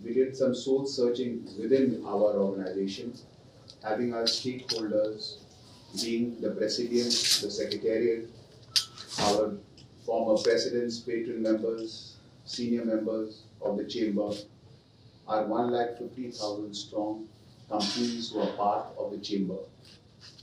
we did some soul searching within our organization, having our stakeholders being the Presidium, the Secretariat, our former presidents, patron members, senior members of the chamber, our 1,50,000 strong companies who are part of the chamber,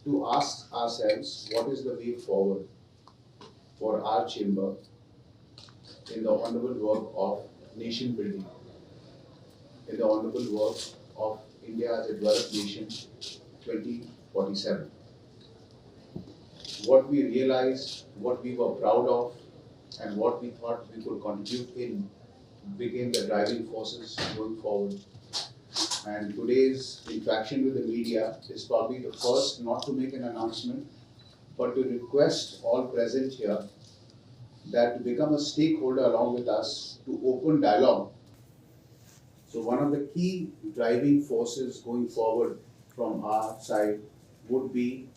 to ask ourselves what is the way forward for our chamber in the honorable work of nation building, in the honorable work of India as a developed nation 2047. What we realized, what we were proud of, and what we thought we could contribute in became the driving forces going forward. And today's interaction with the media is probably the first not to make an announcement, but to request all present here that to become a stakeholder along with us to open dialogue. So one of the key driving forces going forward from our side would be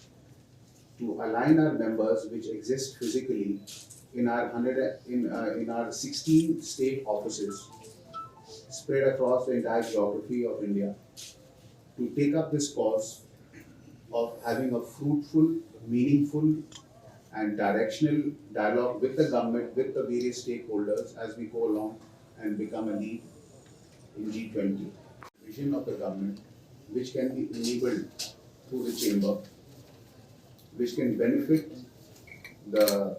to align our members which exist physically in our 16 state offices spread across the entire geography of India, to take up this cause of having a fruitful, meaningful and directional dialogue with the government, with the various stakeholders as we go along and become a lead in G20. Vision of the government which can be enabled through the chamber, which can benefit the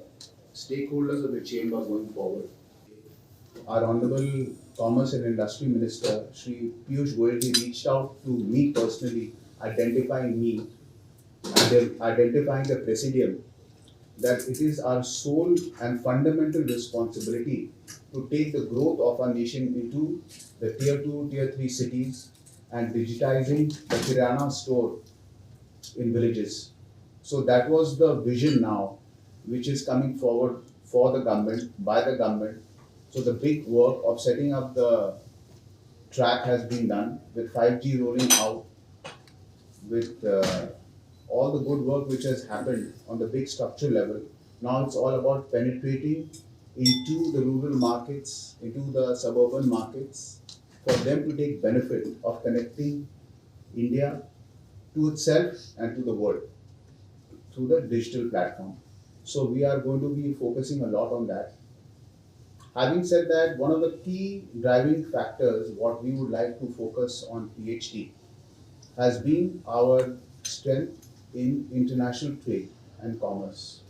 stakeholders of the chamber going forward. Our Honorable Commerce and Industry Minister, Shri Piyush Goyal, reached out to me personally, identifying me, identifying the Presidium, that it is our sole and fundamental responsibility to take the growth of our nation into the tier 2, tier 3 cities and digitizing the Kirana store in villages. So that was the vision now, which is coming forward for the government, by the government. So the big work of setting up the track has been done with 5G rolling out, with all the good work which has happened on the big structural level. Now it's all about penetrating into the rural markets, into the suburban markets, for them to take benefit of connecting India to itself and to the world through the digital platform. So we are going to be focusing a lot on that. Having said that, one of the key driving factors, what we would like to focus on PhD, has been our strength in international trade and commerce.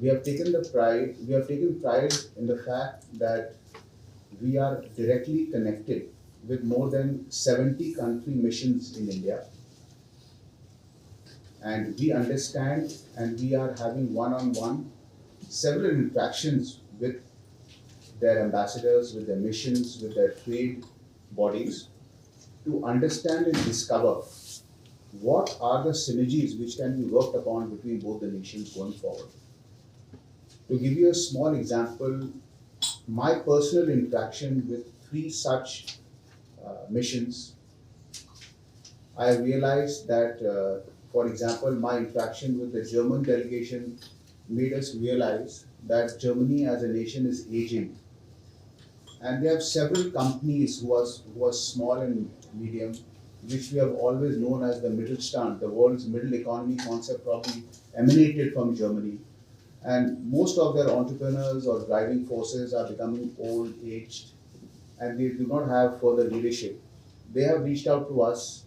We have taken pride in the fact that we are directly connected with more than 70 country missions in India. And we understand, and we are having one-on-one several interactions with their ambassadors, with their missions, with their trade bodies, to understand and discover what are the synergies which can be worked upon between both the nations going forward. To give you a small example, my personal interaction with 3 such missions, I realized that, for example, my interaction with the German delegation made us realize that Germany as a nation is aging. And they have several companies who are small and medium, which we have always known as the Mittelstand, the world's middle economy concept probably emanated from Germany. And most of their entrepreneurs or driving forces are becoming old, aged, and they do not have further leadership. They have reached out to us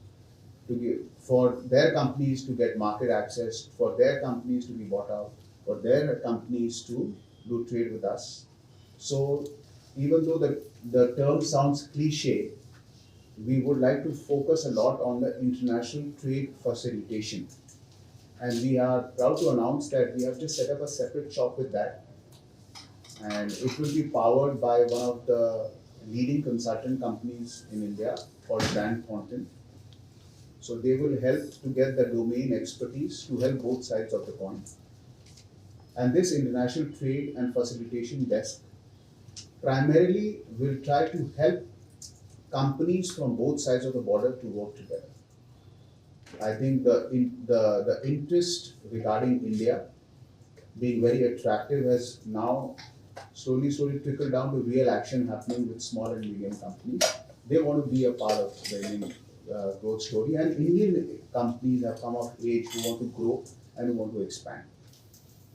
for their companies to get market access, for their companies to be bought out, for their companies to do trade with us. So even though the term sounds cliche, we would like to focus a lot on the international trade facilitation. And we are proud to announce that we have just set up a separate shop with that. And it will be powered by one of the leading consultant companies in India called Brand Thornton. So they will help to get the domain expertise to help both sides of the coin. And this international trade and facilitation desk primarily will try to help companies from both sides of the border to work together. I think the interest regarding India being very attractive has now slowly trickle down to real action happening with small and medium companies. They want to be a part of the Indian growth story, and Indian companies have come of age who want to grow and who want to expand.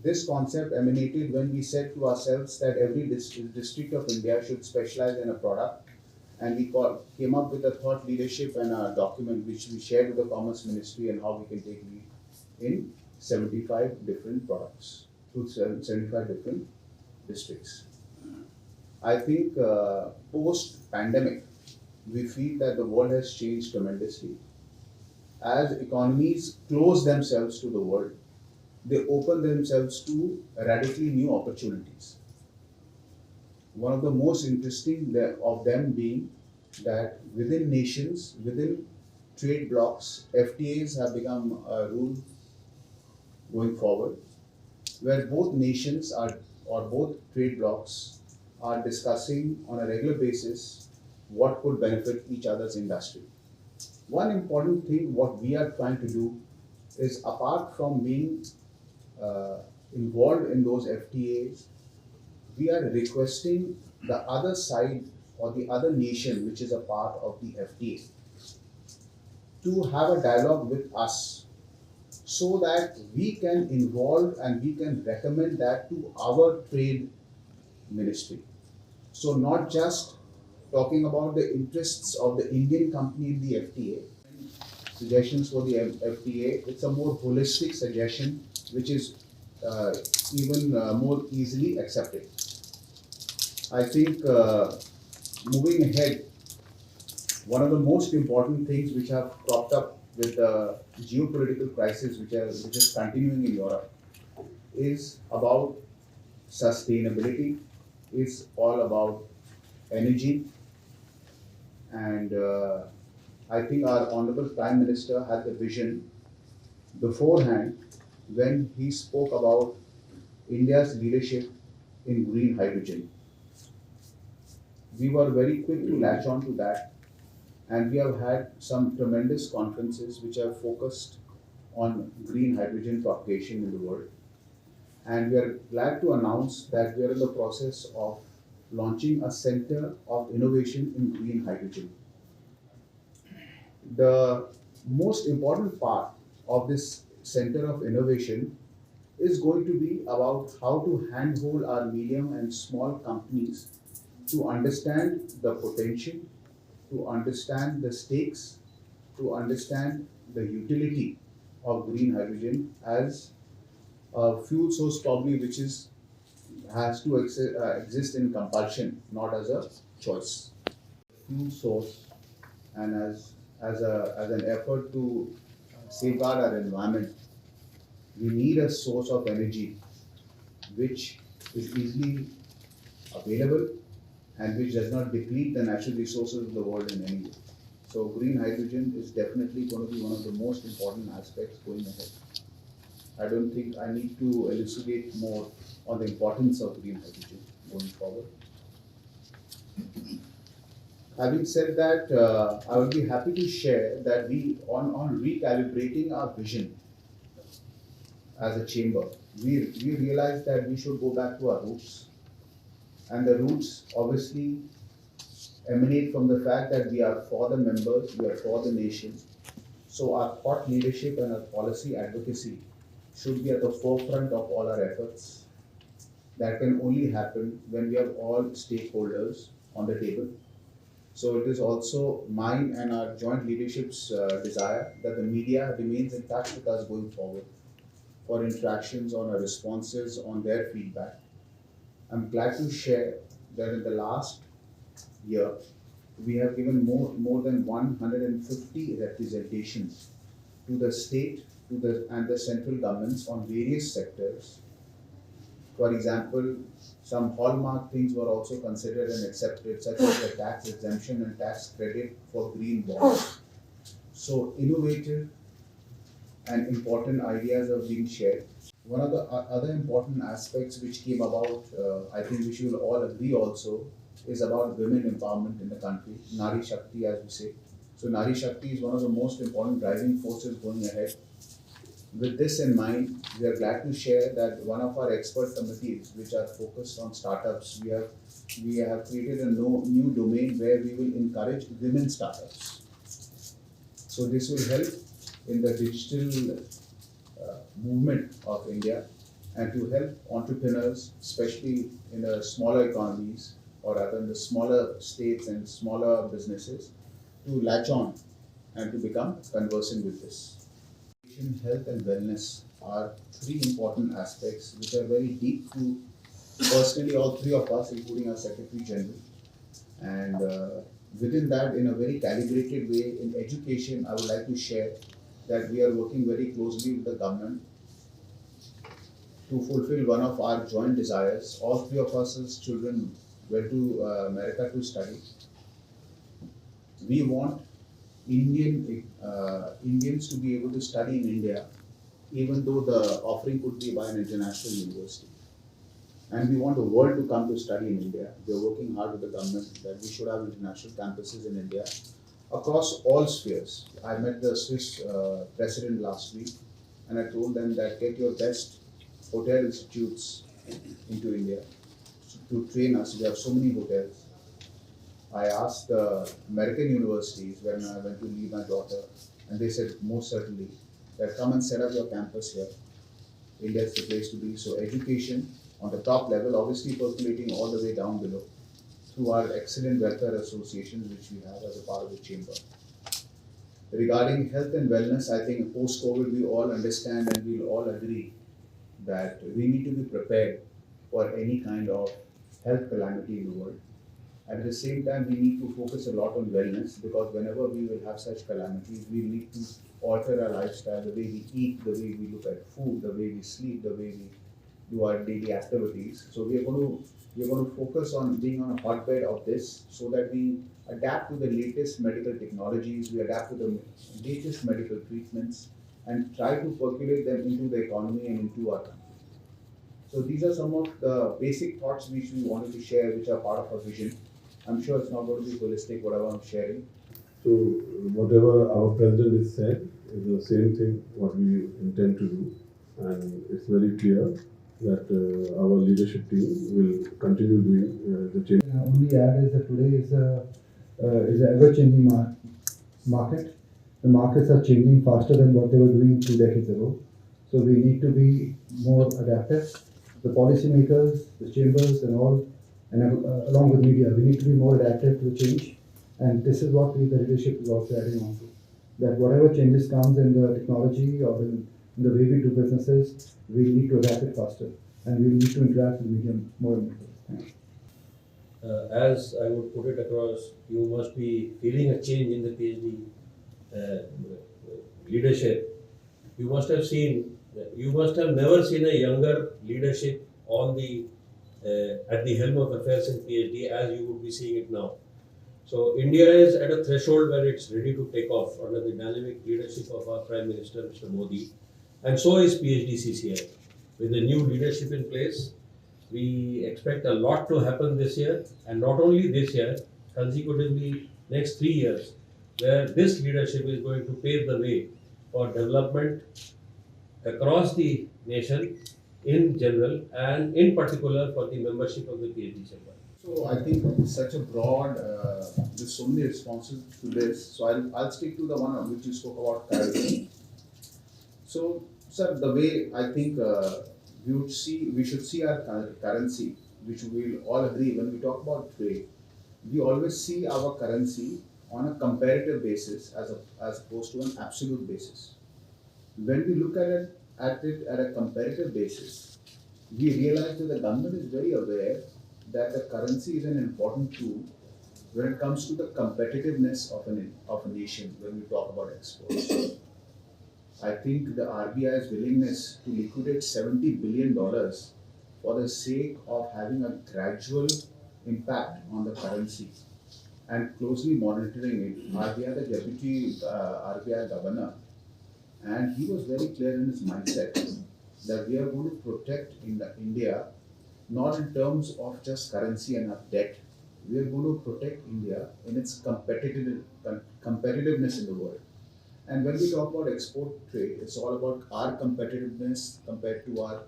This concept emanated when we said to ourselves that every district of India should specialize in a product, and we came up with a thought leadership and a document which we shared with the Commerce Ministry and how we can take lead in 75 different products to 75 different districts. I think post-pandemic, we feel that the world has changed tremendously. As economies close themselves to the world, they open themselves to radically new opportunities. One of the most interesting of them being that within nations, within trade blocs, FTAs have become a rule going forward, where both nations are, or both trade blocs are discussing on a regular basis what could benefit each other's industry. One important thing what we are trying to do is, apart from being involved in those FTAs, we are requesting the other side or the other nation which is a part of the FTA to have a dialogue with us, so that we can involve and we can recommend that to our trade ministry. So not just talking about the interests of the Indian company in the FTA, suggestions for the FTA, it's a more holistic suggestion which is even more easily accepted. I think moving ahead, one of the most important things which have cropped up with the geopolitical crisis which is continuing in Europe is about sustainability. It's all about energy, and I think our Honorable Prime Minister had the vision beforehand when he spoke about India's leadership in green hydrogen. We were very quick to latch on to that, and we have had some tremendous conferences which have focused on green hydrogen propagation in the world. And we are glad to announce that we are in the process of launching a center of innovation in green hydrogen. The most important part of this center of innovation is going to be about how to handhold our medium and small companies to understand the potential, to understand the stakes, to understand the utility of green hydrogen as a fuel source probably which has to exist in compulsion, not as a choice. Fuel source, and as an effort to safeguard our environment, we need a source of energy which is easily available and which does not deplete the natural resources of the world in any way. So green hydrogen is definitely going to be one of the most important aspects going ahead. I don't think I need to elucidate more on the importance of green hydrogen going forward. Having said that, I would be happy to share that we, on recalibrating our vision as a chamber, we realized that we should go back to our roots. And the roots obviously emanate from the fact that we are for the members, we are for the nation. So our thought leadership and our policy advocacy should be at the forefront of all our efforts. That can only happen when we have all stakeholders on the table. So it is also mine and our joint leadership's desire that the media remains in touch with us going forward for interactions on our responses, on their feedback. I'm glad to share that in the last year, we have given more than 150 representations to the state and the central governments on various sectors. For example, some hallmark things were also considered and accepted, such as the tax exemption and tax credit for green bonds. So innovative and important ideas are being shared. One of the other important aspects which came about, I think we should all agree also, is about women empowerment in the country, Nari Shakti as we say. So Nari Shakti is one of the most important driving forces going ahead. with this in mind, we are glad to share that one of our expert committees, which are focused on startups, we have created a new domain where we will encourage women startups. So this will help in the digital movement of India and to help entrepreneurs, especially in the smaller economies or rather in the smaller states and smaller businesses, to latch on and to become conversant with this. Health and wellness are three important aspects which are very deep to personally all three of us, including our Secretary General. And within that, in a very calibrated way, in education, I would like to share that we are working very closely with the government to fulfill one of our joint desires. All three of us as children went to America to study. We want Indians to be able to study in India, even though the offering could be by an international university. And we want the world to come to study in India. We are working hard with the government that we should have international campuses in India across all spheres. I met the Swiss president last week and I told them that get your best hotel institutes into India to train us. We have so many hotels. I asked the American universities when I went to leave my daughter, and they said most certainly that come and set up your campus here. India is the place to be. So education on the top level, obviously percolating all the way down below through our excellent welfare associations which we have as a part of the chamber. Regarding health and wellness, I think post-COVID we all understand and we'll all agree that we need to be prepared for any kind of health calamity in the world. At the same time, we need to focus a lot on wellness because whenever we will have such calamities, we need to alter our lifestyle, the way we eat, the way we look at food, the way we sleep, the way we do our daily activities. So we are going to focus on being on a hotbed of this so that we adapt to the latest medical technologies, we adapt to the latest medical treatments and try to percolate them into the economy and into our country. So these are some of the basic thoughts which we wanted to share, which are part of our vision. I'm sure it's not going to be holistic, whatever I'm sharing. So whatever our president has said is the same thing what we intend to do, and it's very clear that our leadership team will continue doing the change. Only add is that today is an ever-changing market. The markets are changing faster than what they were doing 2 decades ago. So we need to be more adaptive. The policymakers, the chambers, and all, and along with media, we need to be more adaptive to the change. And this is what the leadership is also adding on to. That whatever changes comes in the technology or in the way we do businesses, we need to adapt it faster. And we need to interact with media more and more. Thank you. As I would put it across, you must be feeling a change in the PhD leadership. You must have never seen a younger leadership on the at the helm of affairs in PhD as you would be seeing it now. So India is at a threshold where it's ready to take off under the dynamic leadership of our Prime Minister, Mr. Modi, and so is PHDCCI. With the new leadership in place, we expect a lot to happen this year, and not only this year, consecutively next 3 years, where this leadership is going to pave the way for development across the nation in general and in particular for the membership of the PhD chamber. So I think it's such a broad, there's so many responses to this. So I'll stick to the one on which you spoke about currency. So, sir, the way I think we should see our currency, which we'll all agree when we talk about trade, we always see our currency on a comparative basis as opposed to an absolute basis. When we look at it at a comparative basis, we realize that the government is very aware that the currency is an important tool when it comes to the competitiveness of a nation when we talk about exports. I think the RBI's willingness to liquidate $70 billion for the sake of having a gradual impact on the currency and closely monitoring it. RBI, the deputy RBI governor, and he was very clear in his mindset that we are going to protect India not in terms of just currency and our debt. We are going to protect India in its competitiveness in the world. And when we talk about export trade, it's all about our competitiveness compared to our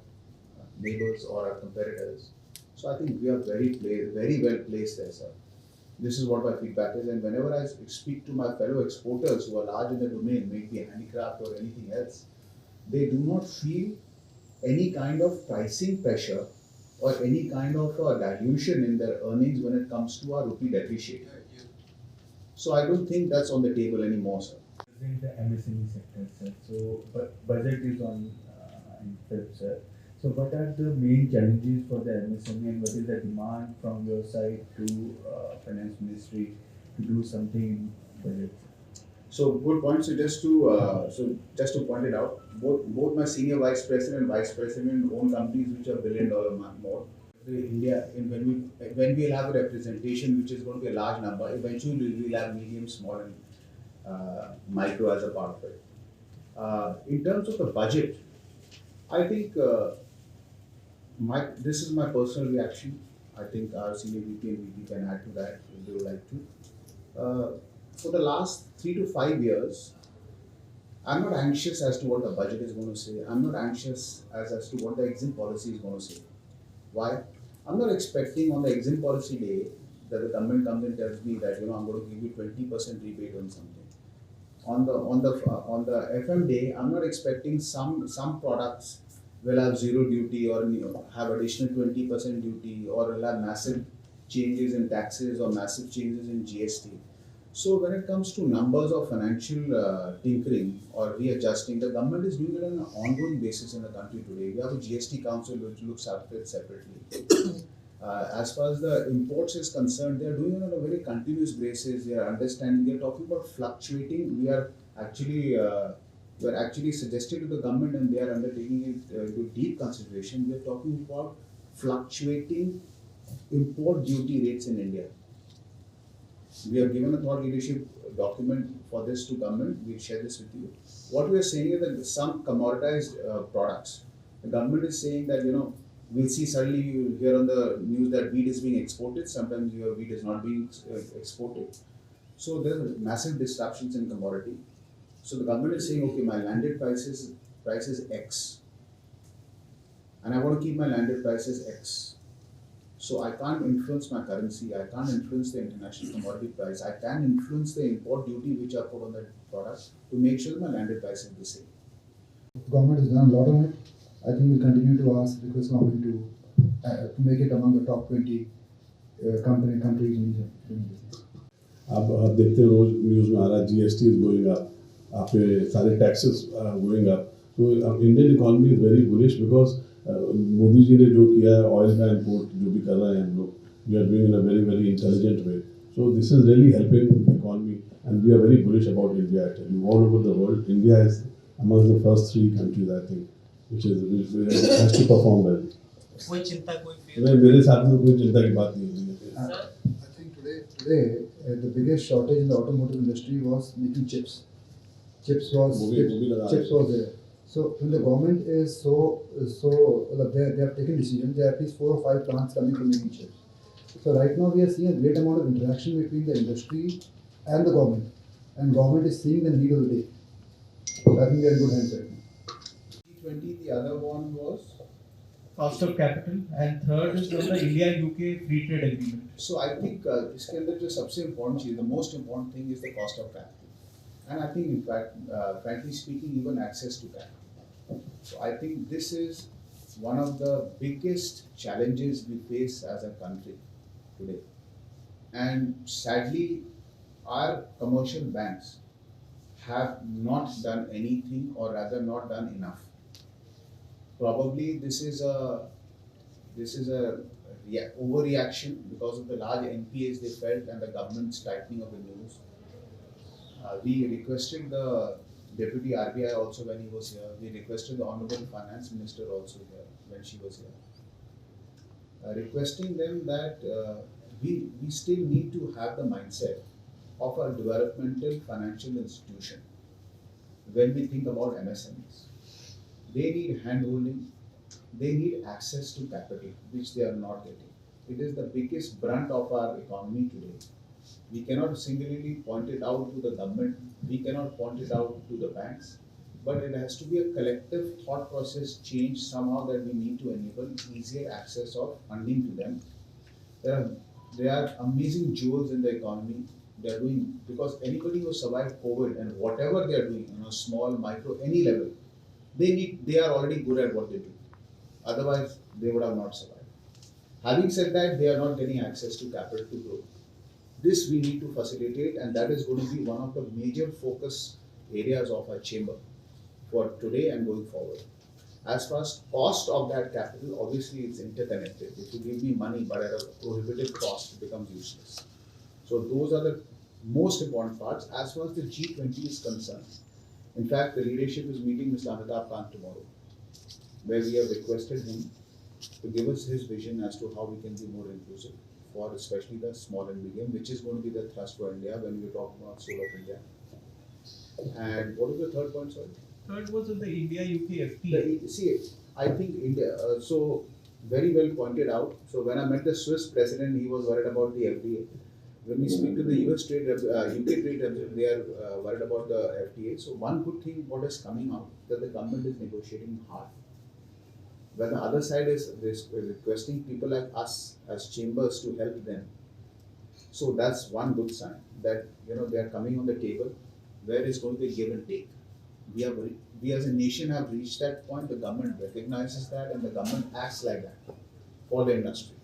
neighbors or our competitors. So I think we are very well placed there, sir. This is what my feedback is, and whenever I speak to my fellow exporters who are large in the domain, may it be handicraft or anything else, they do not feel any kind of pricing pressure or any kind of dilution in their earnings when it comes to our rupee depreciation. So I don't think that's on the table anymore, sir. In the MSME sector, sir. So, budget is on in Feb, sir. So, what are the main challenges for the MSME, and what is the demand from your side to Finance Ministry to do something in budget? So good point. So just to point it out, both my senior vice president and vice president own companies which are $1 billion more. India, when we have a representation which is going to be a large number, eventually we will have medium, small, and micro as a part of it. In terms of the budget, I think this is my personal reaction. I think our senior VP and VP can add to that if they would like to. For the last 3 to 5 years, I'm not anxious as to what the budget is going to say. I'm not anxious as to what the exim policy is going to say. Why? I'm not expecting on the exim policy day that the government comes and tells me that I'm going to give you 20% rebate on something. On the FM day, I'm not expecting some products will have zero duty or have additional 20% duty or will have massive changes in taxes or massive changes in GST. So when it comes to numbers of financial tinkering or readjusting, the government is doing it on an ongoing basis in the country today. We have a GST council which looks after it separately. As far as the imports is concerned, they are doing it on a very continuous basis. They are understanding. They are talking about fluctuating. We are actually suggesting to the government, and they are undertaking it with deep consideration. We are talking about fluctuating import duty rates in India. We have given a thought leadership document for this to government. We'll share this with you. What we are saying is that some commoditized products, the government is saying that we'll see suddenly you hear on the news that wheat is being exported. Sometimes your wheat is not being exported. So there are massive disruptions in commodity. So the government is saying, okay, my landed price is X, and I want to keep my landed prices X. So I can't influence my currency, I can't influence the international commodity price, I can influence the import duty which are put on the product to make sure my landed price is the same. Government has done a lot on it. I think we'll continue to request government to make it among the top 20 countries in doing business. आप देखते हैं रोज news में आ रहा है GST is going up, आपके सारे taxes going up. So Indian economy is very bullish because Modi ji ने जो किया है ऑयल का इम्पोर्ट जो भी कर रहे हैं हम लोग, we are doing in a very intelligent way. So this is really helping the economy, and we are very bullish about India. Actually, all over the world, India is among the first 3 countries, I think, which has to perform well. कोई चिंता कोई मेरे साथ में कोई चिंता की बात नहीं है. I think today the biggest shortage in the automotive industry was making chips. Chips was there. So when the government is they have taken decisions, there are at least 4 or 5 plants coming to making chips. So right now we are seeing a great amount of interaction between the industry and the government, and government is seeing the need of the day. So I think we are in good hands right now. G20, the other one was. cost of capital, and third is on the India-UK free trade agreement. So I think इसके अंदर जो सबसे important चीज, the most important thing is the cost of capital, and I think in fact, frankly speaking, even access to capital. So I think this is one of the biggest challenges we face as a country today, and sadly, our commercial banks have not done anything, or rather not done enough. Probably this is a overreaction because of the large NPAs they felt and the government's tightening of the news. We requested the Deputy RBI also when he was here. We requested the Honorable Finance Minister also here when she was here. Requesting them that we still need to have the mindset of a developmental financial institution when we think about MSMEs. They need hand-holding, they need access to capital, which they are not getting. It is the biggest brunt of our economy today. We cannot singularly point it out to the government, we cannot point it out to the banks, but it has to be a collective thought process change somehow that we need to enable easier access of funding to them. There are amazing jewels in the economy. They are doing, because anybody who survived COVID and whatever they are doing, small, micro, any level, they are already good at what they do. Otherwise, they would have not survived. Having said that, they are not getting access to capital to grow. This we need to facilitate, and that is going to be one of the major focus areas of our chamber for today and going forward. As far as cost of that capital, obviously it's interconnected. If you give me money but at a prohibitive cost, it becomes useless. So those are the most important parts. As far as the G20 is concerned, in fact, the leadership is meeting Mr. Amitabh Kant tomorrow, where we have requested him to give us his vision as to how we can be more inclusive for especially the small and medium, which is going to be the thrust for India when we talk about Soul of India. And what is the third point, sorry? Third was on the India-UK FTA. See, I think India, so very well pointed out. So when I met the Swiss president, he was worried about the FTA. When we speak to the UK trade representative, they are worried about the FTA. So one good thing what is coming out, that the government is negotiating hard. When the other side is requesting people like us as chambers to help them. So that's one good sign that they are coming on the table where it's going to be give and take. We as a nation have reached that point. The government recognizes that, and the government acts like that for the industry.